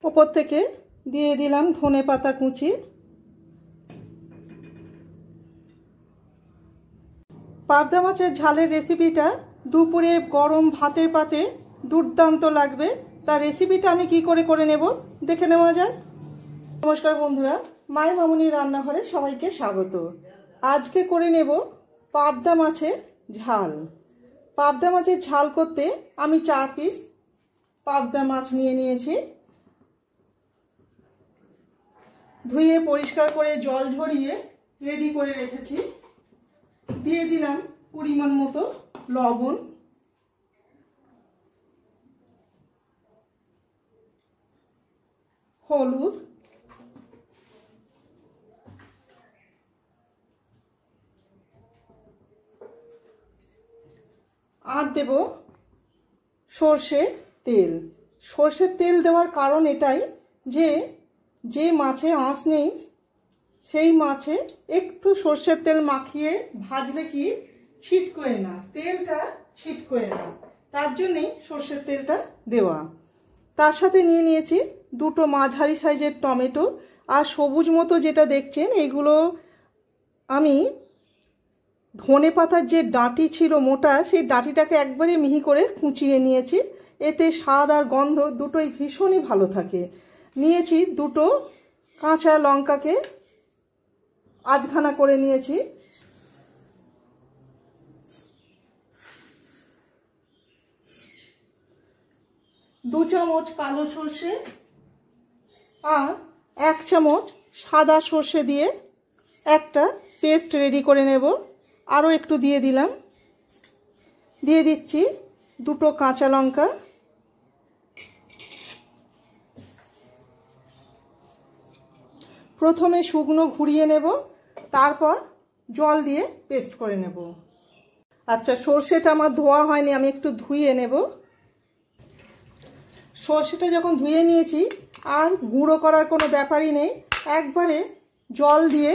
ওপর থেকে দিয়ে দিলাম ধনে পাতা কুচি। পাবদা মাছের ঝালের রেসিপিটা দুপুরে গরম ভাতের পাতে দুর্দান্ত লাগবে। তার রেসিপিটা আমি কি করে নেব দেখে নেওয়া যায়। নমস্কার বন্ধুরা, মায়ের মামুনির রান্নাঘরে সবাইকে স্বাগত। আজকে করে নেব পাবদা মাছের ঝাল। পাবদা মাছের ঝাল করতে আমি 4 পিস পাবদা মাছ নিয়েছি। ধুয়ে পরিষ্কার করে জল ঝরিয়ে রেডি করে রেখেছি। দিয়ে দিলাম পরিমাণ মতো লবণ, হলুদ, আর দেব সর্ষের তেল। সর্ষের তেল দেওয়ার কারণ এটাই যে মাছে আঁশ নেই সেই মাছে একটু সর্ষের তেল মাখিয়ে ভাজলে কি ছিটকোয় না, তেলটা ছিটকোয় না, তার জন্যই সর্ষের তেলটা দেওয়া। তার সাথে নিয়েছি 2টো মাঝারি সাইজের টমেটো। আর সবুজ মতো যেটা দেখছেন এগুলো আমি ধনে পাতার যে ডাঁটি ছিল মোটা, সেই ডাঁটিটাকে একবারে মিহি করে কুচিয়ে নিয়েছি। এতে স্বাদ আর গন্ধ দুটোই ভীষণই ভালো থাকে। নিয়েছি 2টো কাঁচা লঙ্কাকে আধখানা করে নিয়েছি। দু চামচ কালো সর্ষে আর 1 চামচ সাদা সর্ষে দিয়ে একটা পেস্ট রেডি করে নেব। আরও একটু দিয়ে দিলাম। দিয়ে দিচ্ছি 2টো কাঁচা লঙ্কা। প্রথমে শুকনো ঘুরিয়ে নেব, তারপর জল দিয়ে পেস্ট করে নেব। আচ্ছা, সর্ষেটা আমার ধোয়া হয়নি, আমি একটু ধুয়ে নেব। সর্ষেটা যখন ধুয়ে নিয়েছি আর গুঁড়ো করার কোনো ব্যাপারই নেই, একবারে জল দিয়ে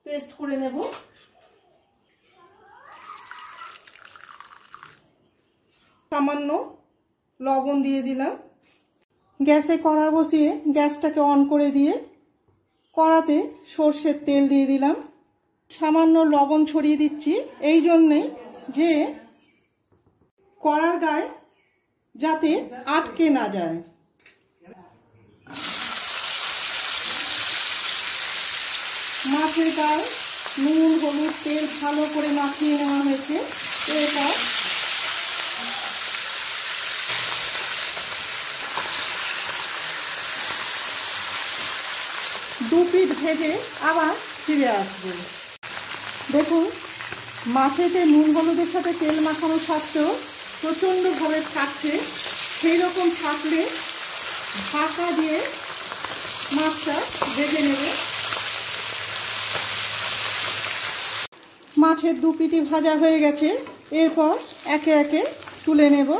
পেস্ট করে নেব। সামান্য লবণ দিয়ে দিলাম। গ্যাসে কড়া বসিয়ে গ্যাসটাকে অন করে দিয়ে কড়াতে সর্ষের তেল দিয়ে দিলাম। সামান্য লবণ ছড়িয়ে দিচ্ছি এই জন্যেই যে কড়ার গায়ে যাতে আটকে না যায়। মাছের গায়ে নুন হলুদ তেল ভালো করে মাখিয়ে নেওয়া হয়েছে। এরপর দু পিঠ ভেজে আবার ফিরে আসবে। দেখুন, মাছেতে নুন হলুদের সাথে তেল মাখানো সত্ত্বেও প্রচণ্ডভাবে থাকছে। সেই রকম থাকলে ঢাকা দিয়ে মাছটা ভেজে নেব। মাছের 2 পিঠই ভাজা হয়ে গেছে। এরপর একে একে তুলে নেব।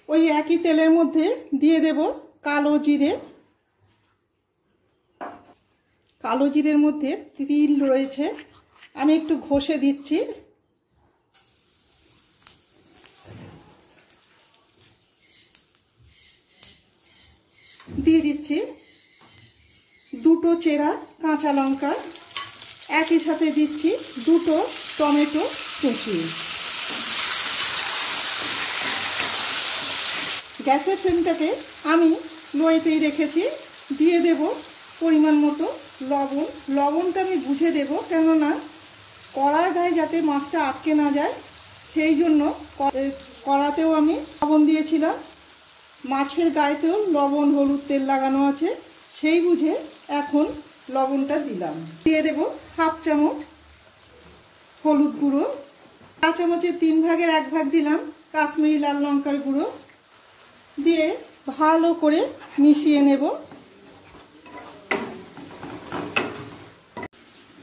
ওই একই তেলের মধ্যে দিয়ে দেব কালো জিরে। কালো জিরের মধ্যে তিল রয়েছে, আমি একটু ঘষে দিচ্ছি। দিয়ে দিচ্ছি 2টো চেরা কাঁচা লঙ্কা। একই সাথে দিচ্ছি 2টো টমেটো কুচি। গ্যাসের ফ্লেমটাকে আমি লোয়েতেই রেখেছি। দিয়ে দেব পরিমাণ মতো লবণ। লবণটা আমি বুঝে দেব, কেননা কড়ার গায়ে যাতে মাছটা আটকে না যায় সেই জন্য কড়াতেও আমি লবণ দিয়েছিলাম। মাছের গায়েতেও লবণ হলুদ তেল লাগানো আছে, সেই বুঝে এখন লবণটা দিলাম। দিয়ে দেব 1/2 চামচ হলুদ গুঁড়ো। 1 চামচের 3 ভাগের 1 ভাগ দিলাম কাশ্মীরি লাল লঙ্কার গুঁড়ো। দিয়ে ভালো করে মিশিয়ে নেব।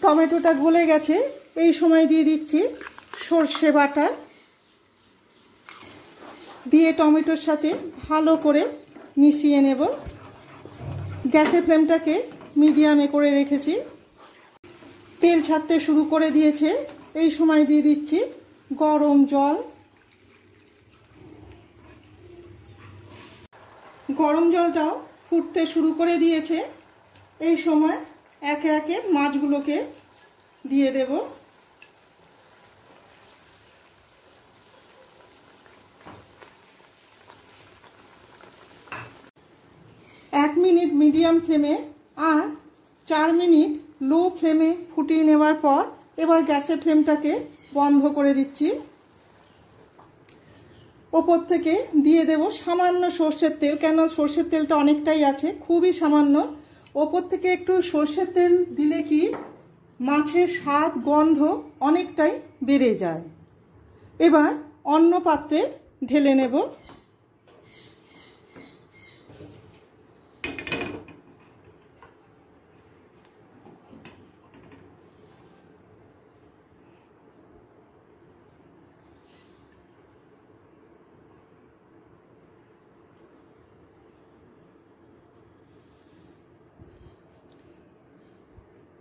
টমেটোটা গলে গেছে, এই সময় দিয়ে দিচ্ছি সর্ষে বাটা। দিয়ে টমেটোর সাথে ভালো করে মিশিয়ে নেব। গ্যাসের ফ্লেমটাকে মিডিয়ামে করে রেখেছি। তেল ছাড়তে শুরু করে দিয়েছে। এই সময় দিয়ে দিচ্ছি গরম জল। গরম জলটাও ফুটতে শুরু করে দিয়েছে। এই সময় একে একে মাছগুলোকে দিয়ে দেব। এক মিনিট মিডিয়াম ফ্লেমে আর 4 মিনিট লো ফ্লেমে ফুটিয়ে নেওয়ার পর এবার গ্যাসের ফ্লেমটাকে বন্ধ করে দিচ্ছি। ওপর থেকে দিয়ে দেব সামান্য সর্ষের তেল, কেন সর্ষের তেলটা অনেকটাই আছে, খুবই সামান্য। ওপর থেকে একটু সর্ষের তেল দিলে কি মাছের স্বাদ গন্ধ অনেকটাই বেড়ে যায়। এবার অন্য পাত্রে ঢেলে নেব।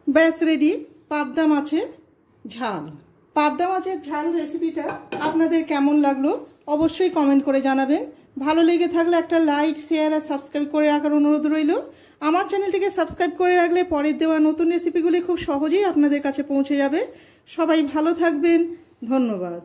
ব্যাস রেডি পাবদা মাছের ঝাল। পাবদা মাছের ঝাল রেসিপিটা আপনাদের কেমন লাগলো অবশ্যই কমেন্ট করে জানাবেন। ভালো লেগে থাকলে একটা লাইক, শেয়ার আর সাবস্ক্রাইব করে রাখার অনুরোধ রইল। আমার চ্যানেলটিকে সাবস্ক্রাইব করে রাখলে পরের দেওয়া নতুন রেসিপিগুলি খুব সহজেই আপনাদের কাছে পৌঁছে যাবে। সবাই ভালো থাকবেন। ধন্যবাদ।